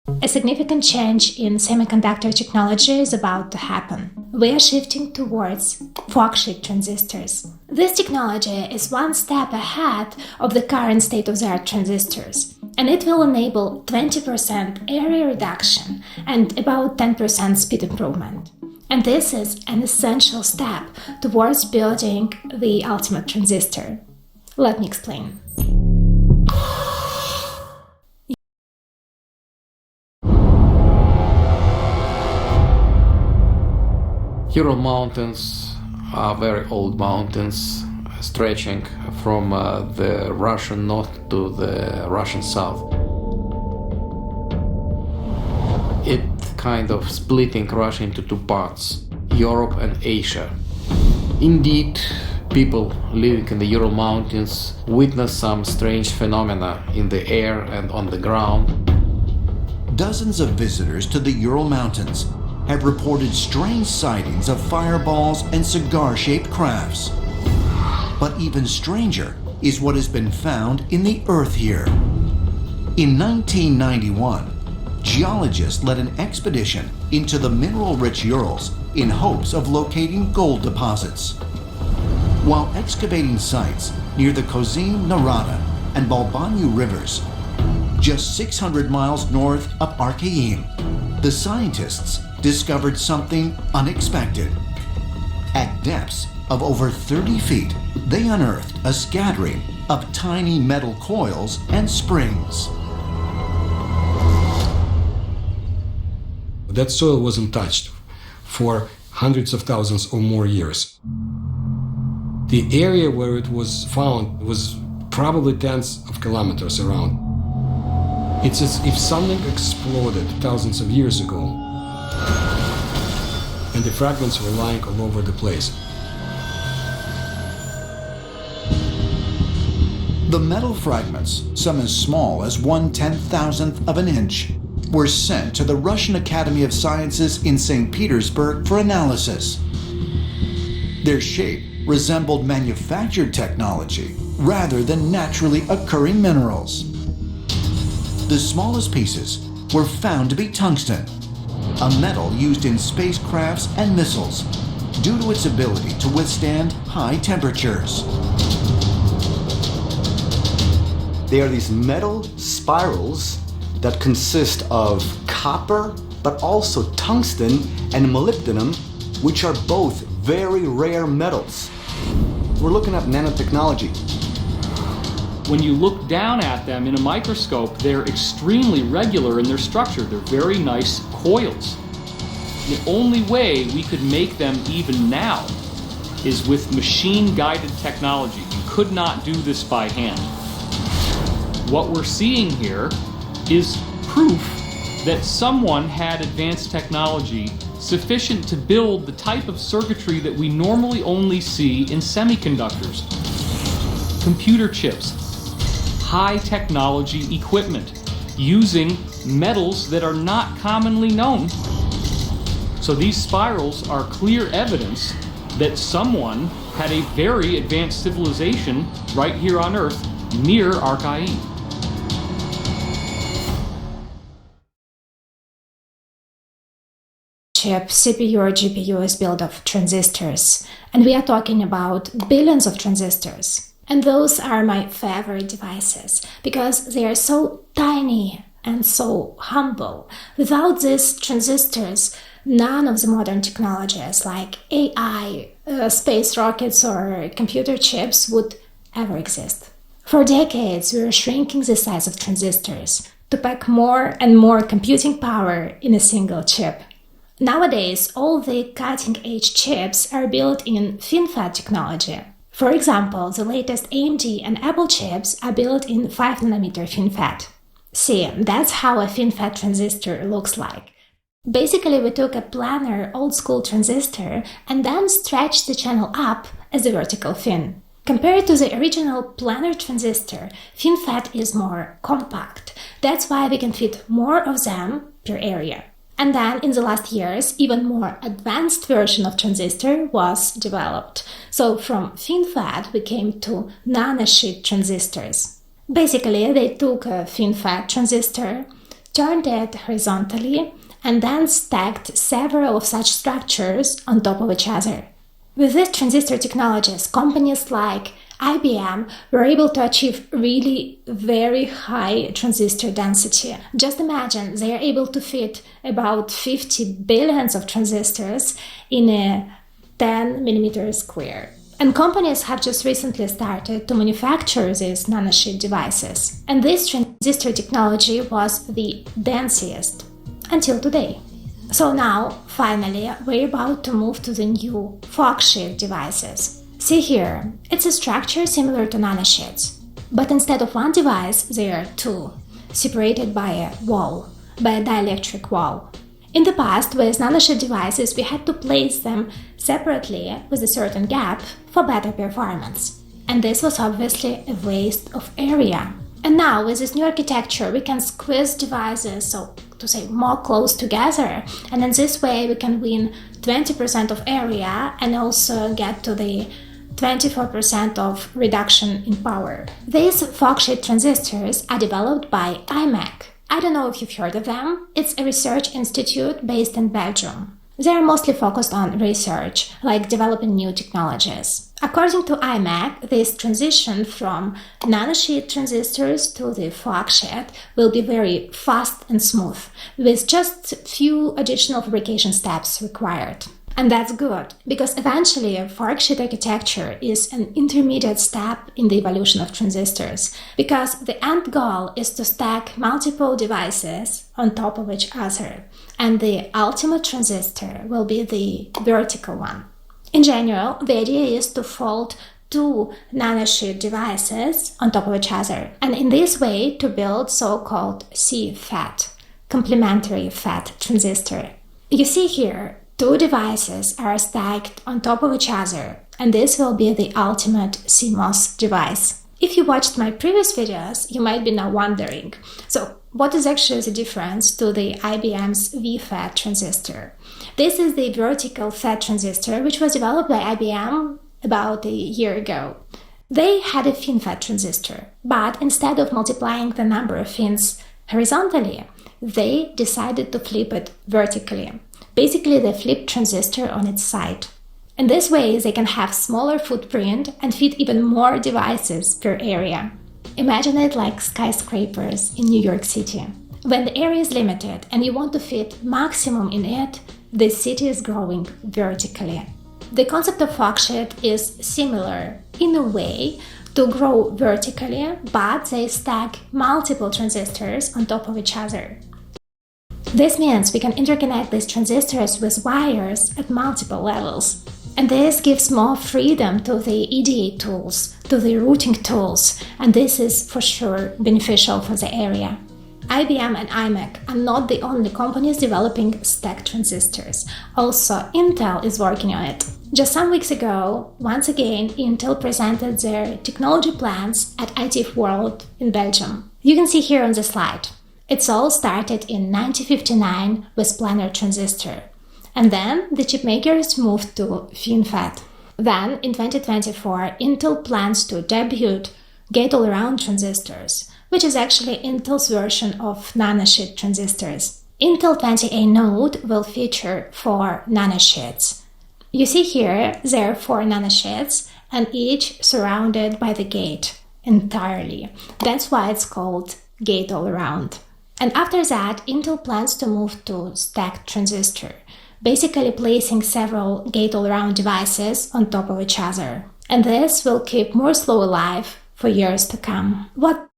A significant change in semiconductor technology is about to happen. We are shifting towards fork-shaped transistors. This technology is one step ahead of the current state-of-the-art transistors, and it will enable 20% area reduction and about 10% speed improvement. And this is an essential step towards building the ultimate transistor. Let me explain. Ural Mountains are very old mountains stretching from the Russian north to the Russian south. It kind of splitting Russia into two parts, Europe and Asia. Indeed, people living in the Ural Mountains witness some strange phenomena in the air and on the ground. Dozens of visitors to the Ural Mountains have reported strange sightings of fireballs and cigar-shaped crafts. But even stranger is what has been found in the earth here. In 1991, geologists led an expedition into the mineral-rich Urals in hopes of locating gold deposits. While excavating sites near the Kozym, Narada, and Balbanyu rivers, just 600 miles north of Archaeim, the scientists discovered something unexpected. At depths of over 30 feet, they unearthed a scattering of tiny metal coils and springs. That soil wasn't touched for hundreds of thousands or more years. The area where it was found was probably tens of kilometers around. It's as if something exploded thousands of years ago, and the fragments were lying all over the place. The metal fragments, some as small as 1/10,000th of an inch, were sent to the Russian Academy of Sciences in St. Petersburg for analysis. Their shape resembled manufactured technology rather than naturally occurring minerals. The smallest pieces were found to be tungsten, a metal used in spacecrafts and missiles due to its ability to withstand high temperatures. They are these metal spirals that consist of copper, but also tungsten and molybdenum, which are both very rare metals. We're looking at nanotechnology. When you look down at them in a microscope, they're extremely regular in their structure. They're very nice coils. The only way we could make them even now is with machine-guided technology. You could not do this by hand. What we're seeing here is proof that someone had advanced technology sufficient to build the type of circuitry that we normally only see in semiconductors. Computer chips, high technology equipment, using metals that are not commonly known. So these spirals are clear evidence that someone had a very advanced civilization right here on Earth near Archaeim. Chip, CPU or GPU is built of transistors, and we are talking about billions of transistors. And those are my favorite devices because they are so tiny and so humble. Without these transistors, none of the modern technologies like AI, space rockets or computer chips would ever exist. For decades, we were shrinking the size of transistors to pack more and more computing power in a single chip. Nowadays, all the cutting-edge chips are built in FinFET technology. For example, the latest AMD and Apple chips are built in 5nm FinFET. See, that's how a FinFET transistor looks like. Basically, we took a planar old-school transistor and then stretched the channel up as a vertical fin. Compared to the original planar transistor, FinFET is more compact. That's why we can fit more of them per area. And then in the last years, even more advanced version of transistor was developed. So from FinFET, we came to nanosheet transistors. Basically, they took a FinFET transistor, turned it horizontally, and then stacked several of such structures on top of each other. With these transistor technologies, companies like IBM were able to achieve really very high transistor density. Just imagine, they are able to fit about 50 billions of transistors in a 10 millimeter square. And companies have just recently started to manufacture these nanosheet devices. And this transistor technology was the densiest until today. So now, finally, we're about to move to the new forksheet devices. See here, it's a structure similar to nanosheets. But instead of one device, there are two, separated by a wall, by a dielectric wall. In the past, with nanosheet devices, we had to place them separately with a certain gap for better performance. And this was obviously a waste of area. And now, with this new architecture, we can squeeze devices, so to say, more close together. And in this way, we can win 20% of area and also get to the 24% of reduction in power. These forksheet transistors are developed by Imec. I don't know if you've heard of them. It's a research institute based in Belgium. They are mostly focused on research, like developing new technologies. According to Imec, this transition from nanosheet transistors to the forksheet will be very fast and smooth, with just few additional fabrication steps required. And that's good, because eventually forksheet architecture is an intermediate step in the evolution of transistors, because the end goal is to stack multiple devices on top of each other, and the ultimate transistor will be the vertical one. In general, the idea is to fold two nanosheet devices on top of each other, and in this way to build so-called CFET, complementary FET transistor. You see here, two devices are stacked on top of each other, and this will be the ultimate CMOS device. If you watched my previous videos, you might be now wondering, so what is actually the difference to the IBM's VFET transistor? This is the vertical FET transistor, which was developed by IBM about a year ago. They had a FinFET transistor, but instead of multiplying the number of fins horizontally, they decided to flip it vertically. Basically, they flipped transistor on its side. In this way, they can have smaller footprint and fit even more devices per area. Imagine it like skyscrapers in New York City. When the area is limited and you want to fit maximum in it, the city is growing vertically. The concept of forksheet is similar in a way to grow vertically, but they stack multiple transistors on top of each other. This means we can interconnect these transistors with wires at multiple levels. And this gives more freedom to the EDA tools, to the routing tools, and this is for sure beneficial for the area. IBM and Imec are not the only companies developing stacked transistors. Also, Intel is working on it. Just some weeks ago, once again, Intel presented their technology plans at ITF World in Belgium. You can see here on the slide. It's all started in 1959 with planar transistor. And then the chip makers moved to FinFET. Then, in 2024, Intel plans to debut gate-all-around transistors, which is actually Intel's version of nanosheet transistors. Intel 20A node will feature 4 nanosheets. You see here, there are 4 nanosheets, and each surrounded by the gate entirely. That's why it's called gate-all-around. And after that, Intel plans to move to stacked transistor, basically placing several gate-all-around devices on top of each other. And this will keep Moore's law alive for years to come. What